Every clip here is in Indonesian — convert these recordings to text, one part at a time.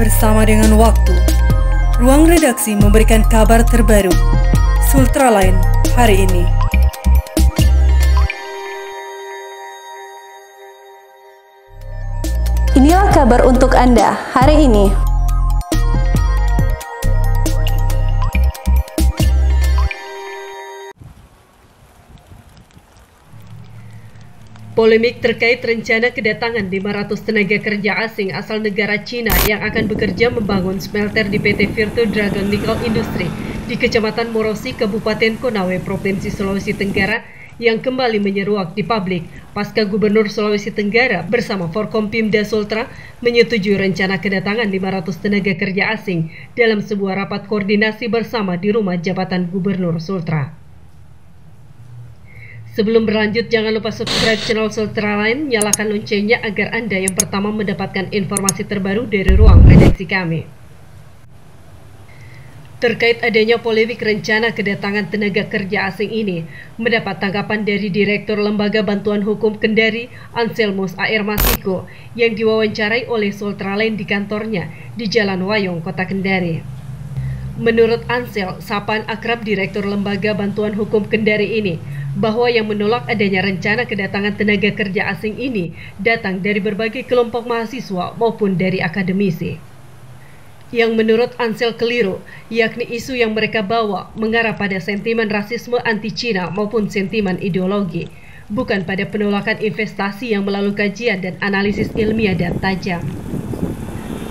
Bersama dengan waktu, ruang redaksi memberikan kabar terbaru. Sultraline hari ini. Inilah kabar untuk Anda hari ini. Polemik terkait rencana kedatangan 500 tenaga kerja asing asal negara Cina yang akan bekerja membangun smelter di PT Virtu Dragon Nickel Industri di Kecamatan Morosi, Kabupaten Konawe, Provinsi Sulawesi Tenggara yang kembali menyeruak di publik pasca Gubernur Sulawesi Tenggara bersama Forkompimda Sultra menyetujui rencana kedatangan 500 tenaga kerja asing dalam sebuah rapat koordinasi bersama di rumah jabatan Gubernur Sultra. Sebelum berlanjut, jangan lupa subscribe channel Sultraline, nyalakan loncengnya agar Anda yang pertama mendapatkan informasi terbaru dari ruang redaksi kami. Terkait adanya polemik rencana kedatangan tenaga kerja asing ini, mendapat tanggapan dari Direktur Lembaga Bantuan Hukum Kendari, Anselmus A.R. Masiko, yang diwawancarai oleh Sultraline di kantornya di Jalan Wayong, Kota Kendari. Menurut Ansel, sapaan akrab Direktur Lembaga Bantuan Hukum Kendari ini, bahwa yang menolak adanya rencana kedatangan tenaga kerja asing ini datang dari berbagai kelompok mahasiswa maupun dari akademisi. Yang menurut Ansel keliru, yakni isu yang mereka bawa mengarah pada sentimen rasisme anti-Cina maupun sentimen ideologi, bukan pada penolakan investasi yang melalui kajian dan analisis ilmiah dan tajam.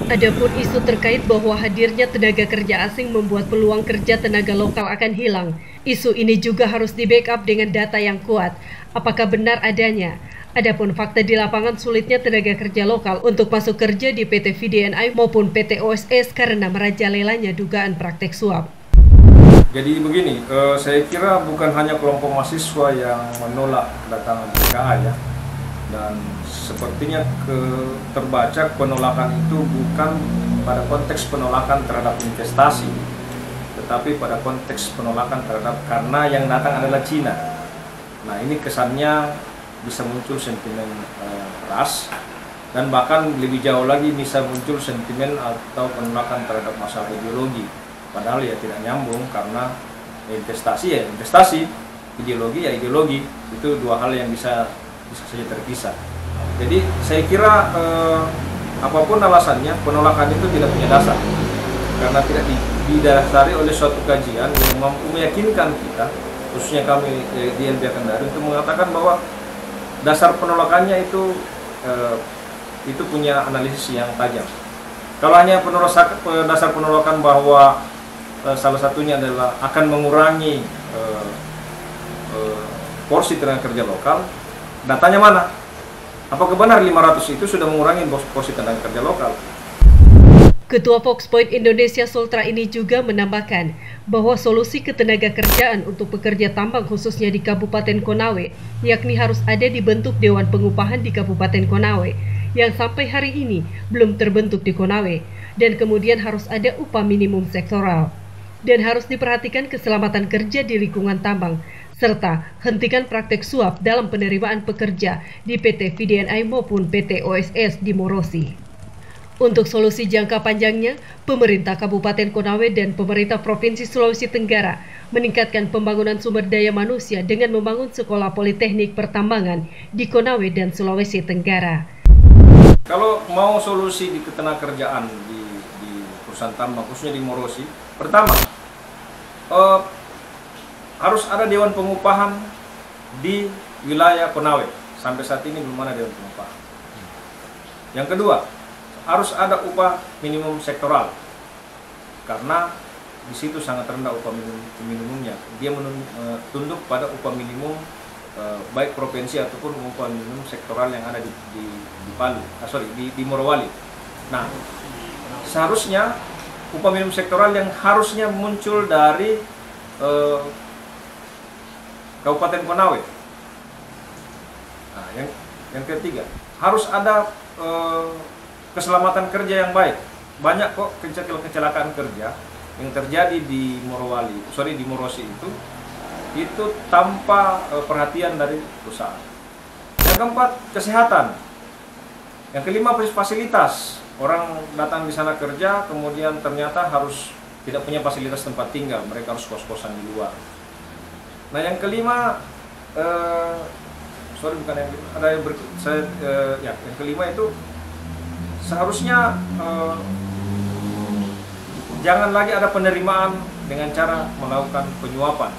Adapun isu terkait bahwa hadirnya tenaga kerja asing membuat peluang kerja tenaga lokal akan hilang, isu ini juga harus di-backup dengan data yang kuat. Apakah benar adanya? Adapun fakta di lapangan sulitnya tenaga kerja lokal untuk masuk kerja di PT VDNI maupun PT OSS karena merajalelanya dugaan praktek suap. Jadi begini, saya kira bukan hanya kelompok mahasiswa yang menolak kedatangan TKA ya. Dan sepertinya terbaca penolakan itu bukan pada konteks penolakan terhadap investasi, tetapi pada konteks penolakan terhadap karena yang datang adalah Cina. Nah, ini kesannya bisa muncul sentimen ras, dan bahkan lebih jauh lagi bisa muncul sentimen atau penolakan terhadap masalah ideologi. Padahal ya tidak nyambung, karena investasi ya investasi, ideologi ya ideologi, itu dua hal yang bisa saja terpisah. Jadi saya kira apapun alasannya, penolakan itu tidak punya dasar, karena tidak didasari oleh suatu kajian yang mampu meyakinkan kita, khususnya kami di LBH Kendari, untuk mengatakan bahwa dasar penolakannya itu punya analisis yang tajam. Kalau hanya dasar penolakan bahwa salah satunya adalah akan mengurangi porsi tenaga kerja lokal, datanya mana? Apakah benar 500 itu sudah mengurangi porsi tenaga kerja lokal? Ketua Foxpoint Indonesia Sultra ini juga menambahkan bahwa solusi ketenaga kerjaan untuk pekerja tambang khususnya di Kabupaten Konawe, yakni harus ada dibentuk Dewan Pengupahan di Kabupaten Konawe, yang sampai hari ini belum terbentuk di Konawe, dan kemudian harus ada upah minimum sektoral. Dan harus diperhatikan keselamatan kerja di lingkungan tambang, serta hentikan praktek suap dalam penerimaan pekerja di PT VDNI maupun PT OSS di Morosi. Untuk solusi jangka panjangnya, pemerintah Kabupaten Konawe dan pemerintah Provinsi Sulawesi Tenggara meningkatkan pembangunan sumber daya manusia dengan membangun sekolah politeknik pertambangan di Konawe dan Sulawesi Tenggara. Kalau mau solusi di ketenagakerjaan di perusahaan tambang, khususnya di Morosi, pertama, harus ada Dewan Pengupahan di wilayah Konawe. Sampai saat ini belum ada Dewan Pengupahan. Yang kedua, harus ada upah minimum sektoral, karena di situ sangat rendah upah minimumnya. Dia tunduk pada upah minimum baik provinsi ataupun upah minimum sektoral yang ada di Palu, di Morowali. Nah, seharusnya upah minimum sektoral yang harusnya muncul dari Kabupaten Konawe. Nah, yang ketiga, harus ada keselamatan kerja yang baik. Banyak kok kecelakaan kerja yang terjadi di Morosi itu tanpa perhatian dari perusahaan. Yang keempat, kesehatan. Yang kelima, fasilitas. orang datang di sana kerja, kemudian ternyata harus tidak punya fasilitas tempat tinggal, mereka harus kos-kosan di luar. Nah yang kelima, yang kelima itu seharusnya jangan lagi ada penerimaan dengan cara melakukan penyuapan.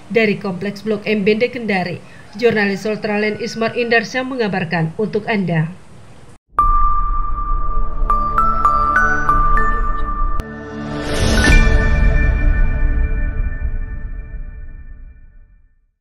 Dari Kompleks Blok M Bende Kendari, jurnalis Sultraland Ismar Indarsyah mengabarkan untuk Anda.